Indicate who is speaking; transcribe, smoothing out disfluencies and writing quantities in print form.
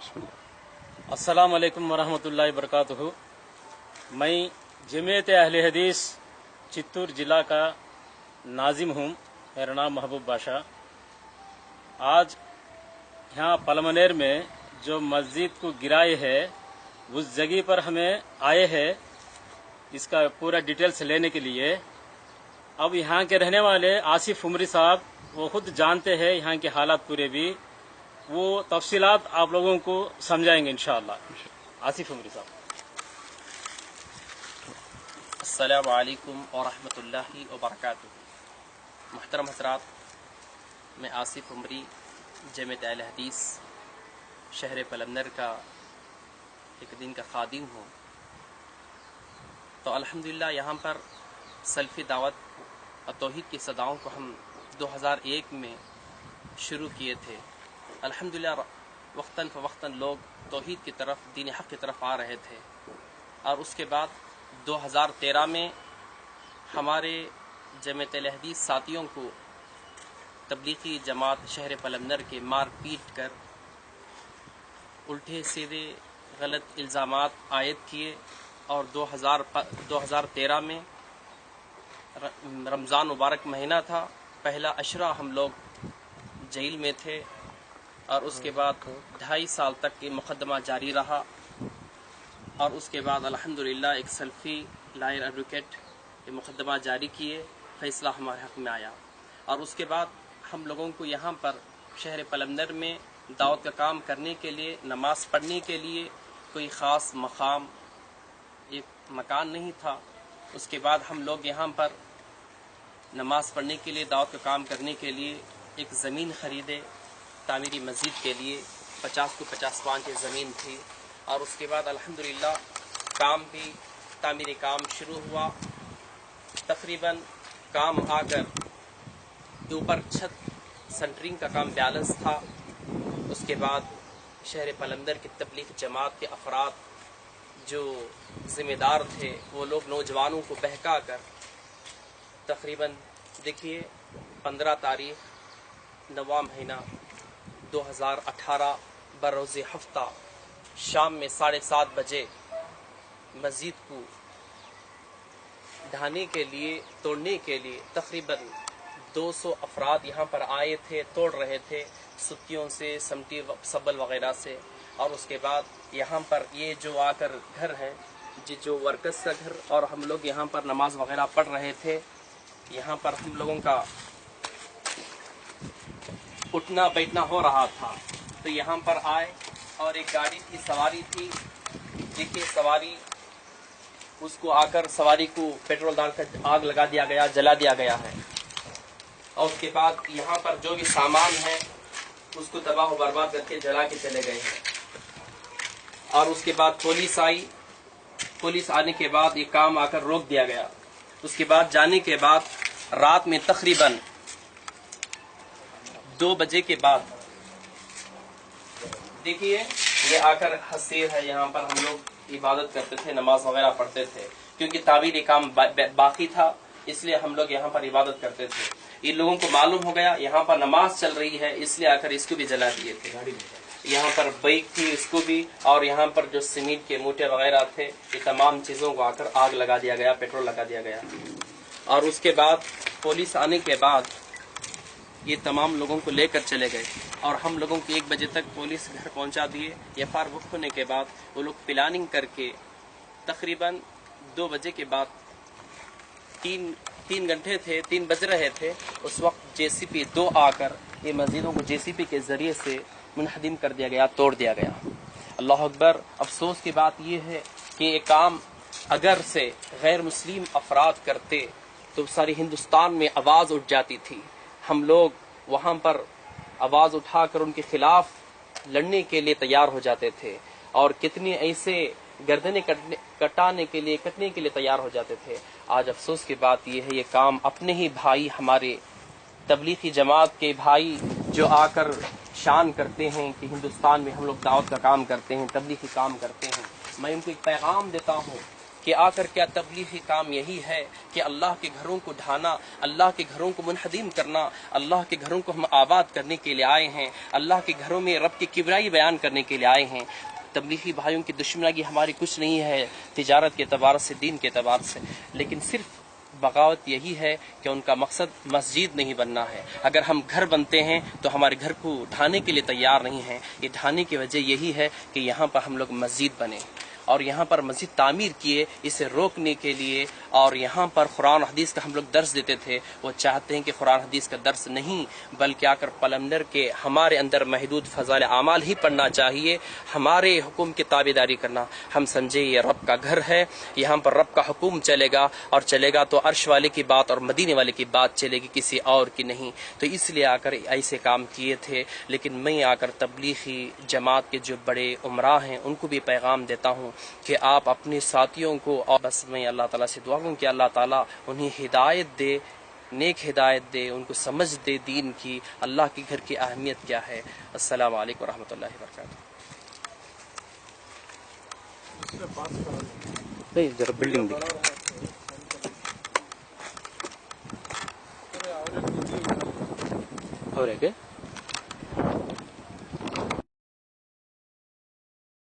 Speaker 1: अस्सलाम वालेकुम वरहमतुल्लाहि वबरकातुहू। मैं जमीयत अहले हदीस चित्तूर जिला का नाजिम हूँ। मेरा नाम महबूब बाशा। आज यहाँ पलमनेर में जो मस्जिद को गिराए है उस जगह पर हमें आए हैं इसका पूरा डिटेल्स लेने के लिए। अब यहाँ के रहने वाले आसिफ उमरी साहब वो खुद जानते हैं यहाँ के हालात पूरे भी, वो तफसीलात आप लोगों को समझाएंगे इंशाअल्लाह। आसिफ उमरी साहब।
Speaker 2: अस्सलामु अलैकुम व रहमतुल्लाहि व बरकातुहू। मुहतरम हज़रात, मैं आसिफ उमरी जमीयत अहले हदीस शहर पलमनेर का एक दिन का खादिम हूँ। तो अल्हम्दुलिल्लाह यहाँ पर सल्फ़ी दावत और तौहीद की सदाओं को हम 2001 में शुरू किए थे। अल्हम्दुलिल्लाह वक्तन फ़वक्तन लोग तौहीद की तरफ, दीन हक़ की तरफ आ रहे थे। और उसके बाद 2013 में हमारे जमीयत अहले हदीस साथियों को तबलीगी जमात शहर पलमनेर के मार पीट कर उल्टे सीधे गलत इल्ज़ामात आयद किए। और 2013 में रमज़ान मुबारक महीना था, पहला अशरा हम लोग जेल में थे। और उसके बाद 2.5 साल तक ये मुकदमा जारी रहा। और उसके बाद अल्हम्दुलिल्लाह एक सल्फ़ी लायर एडवोकेट ये मुकदमा जारी किए, फ़ैसला हमारे हक़ में आया। और उसके बाद हम लोगों को यहाँ पर शहर पलमनेर में दावत का काम करने के लिए, नमाज पढ़ने के लिए कोई ख़ास मकाम, एक मकान नहीं था। उसके बाद हम लोग यहाँ पर नमाज पढ़ने के लिए, दावत का काम करने के लिए एक ज़मीन ख़रीदे तामीरी मस्जिद के लिए। 50 को 50 पाँच की ज़मीन थी। और उसके बाद अल्हम्दुलिल्लाह काम भी, तामीरी काम शुरू हुआ। तकरीबन काम आकर ऊपर छत सेंटरिंग का काम बैलेंस था। उसके बाद शहर पलमनेर की तबलीग जमात के अफराद जो ज़िम्मेदार थे वो लोग नौजवानों को बहका कर तकरीबन देखिए 15 तारीख नवंबर महीना 2018 बरोज़ हफ्ता शाम में 7:30 बजे मस्जिद को ढाने के लिए, तोड़ने के लिए तकरीबन 200 अफराद यहाँ पर आए थे, तोड़ रहे थे सुतियों से, समटी सबल वगैरह से। और उसके बाद यहाँ पर ये जो आकर घर है, जो वर्कर्स का घर, और हम लोग यहाँ पर नमाज वगैरह पढ़ रहे थे। यहाँ पर हम लोगों का उठना बैठना हो रहा था। तो यहाँ पर आए और एक गाड़ी की सवारी थी, देखिए सवारी, उसको आकर सवारी को पेट्रोल डालकर आग लगा दिया गया, जला दिया गया है। और उसके बाद यहाँ पर जो भी सामान है उसको तबाह बर्बाद करके जला के चले गए हैं। और उसके बाद पुलिस आई, पुलिस आने के बाद ये काम आकर रोक दिया गया। उसके बाद जाने के बाद रात में तकरीबन 2 बजे के बाद देखिए ये आकर हसीर है, यहाँ पर हम लोग इबादत करते थे, नमाज वगैरह पढ़ते थे। क्योंकि ताबीरी काम बाकी था इसलिए हम लोग यहाँ पर इबादत करते थे। इन लोगों को मालूम हो गया यहाँ पर नमाज चल रही है, इसलिए आकर इसको भी जला दिए थे। यहाँ पर बाइक थी, इसको भी, और यहाँ पर जो सीमेंट के मूटे वगैरह थे, ये तमाम चीज़ों को आकर आग लगा दिया गया, पेट्रोल लगा दिया गया। और उसके बाद पुलिस आने के बाद ये तमाम लोगों को लेकर चले गए। और हम लोगों को 1 बजे तक पुलिस घर पहुँचा दिए। एफआईआर बुक होने के बाद वो लोग प्लानिंग करके तकरीबन 2 बजे के बाद 3 घंटे थे, 3 बज रहे थे, उस वक्त JCP 2 आकर ये मस्जिदों को JCP के ज़रिए से मुनहदिम कर दिया गया, तोड़ दिया गया। अल्लाह अकबर। अफसोस की बात यह है कि ये काम अगर से गैर मुस्लिम अफराद करते तो सारी हिंदुस्तान में आवाज़ उठ जाती थी। हम लोग वहाँ पर आवाज़ उठाकर उनके खिलाफ लड़ने के लिए तैयार हो जाते थे। और कितने ऐसे गर्दनें कटने के लिए तैयार हो जाते थे। आज अफसोस की बात यह है, ये काम अपने ही भाई, हमारे तबलीगी जमात के भाई जो आकर शान करते हैं कि हिंदुस्तान में हम लोग दावत का काम करते हैं, तबलीगी काम करते हैं। मैं उनको एक पैगाम देता हूँ کہ آخر کیا تبلیغی کام یہی ہے کہ اللہ کے گھروں کو ڈھانا، اللہ کے گھروں کو منہدم کرنا، اللہ کے گھروں کو ہم آباد کرنے کے لیے آئے ہیں، اللہ کے گھروں میں رب کی کبریائی بیان کرنے کے لیے آئے ہیں۔ تبلیغی بھائیوں کی دشمنی ہماری کچھ نہیں ہے تجارت کے اعتبار سے، دین کے اعتبار سے، لیکن صرف بغاوت یہی ہے کہ ان کا مقصد مسجد نہیں بننا ہے۔ اگر ہم گھر بنتے ہیں تو ہمارے گھر کو ڈھانے کے لیے تیار نہیں ہیں۔ یہ ڈھانے کی وجہ یہی ہے کہ یہاں پر ہم لوگ مسجد بنے اور یہاں پر مسجد تعمیر کیے، اسے روکنے کے لیے، اور یہاں پر قرآن حدیث کا ہم لوگ درس دیتے تھے۔ وہ چاہتے ہیں کہ قرآن حدیث کا درس نہیں بلکہ آ کر پلندر کے ہمارے اندر محدود فضائل اعمال ہی پڑھنا چاہیے، ہمارے حکم کی تابع داری کرنا۔ ہم سمجھے یہ رب کا گھر ہے، یہاں پر رب کا حکم چلے گا، اور چلے گا تو عرش والے کی بات اور مدینے والے کی بات چلے گی، کسی اور کی نہیں۔ تو اس لیے آ کر ایسے کام کیے تھے۔ لیکن میں آ کر تبلیغی جماعت کے جو بڑے عمراء ہیں ان کو بھی پیغام دیتا ہوں کہ آپ اپنے ساتھیوں کو، اور بس میں اللہ تعالیٰ سے دعا کروں کہ اللہ تعالیٰ انہیں ہدایت دے، نیک ہدایت دے، ان کو سمجھ دے دین کی، اللہ کے گھر کی اہمیت کیا ہے۔ السلام علیکم ورحمۃ اللہ وبرکاتہ۔ ذرا بلڈنگ اور ہے کیا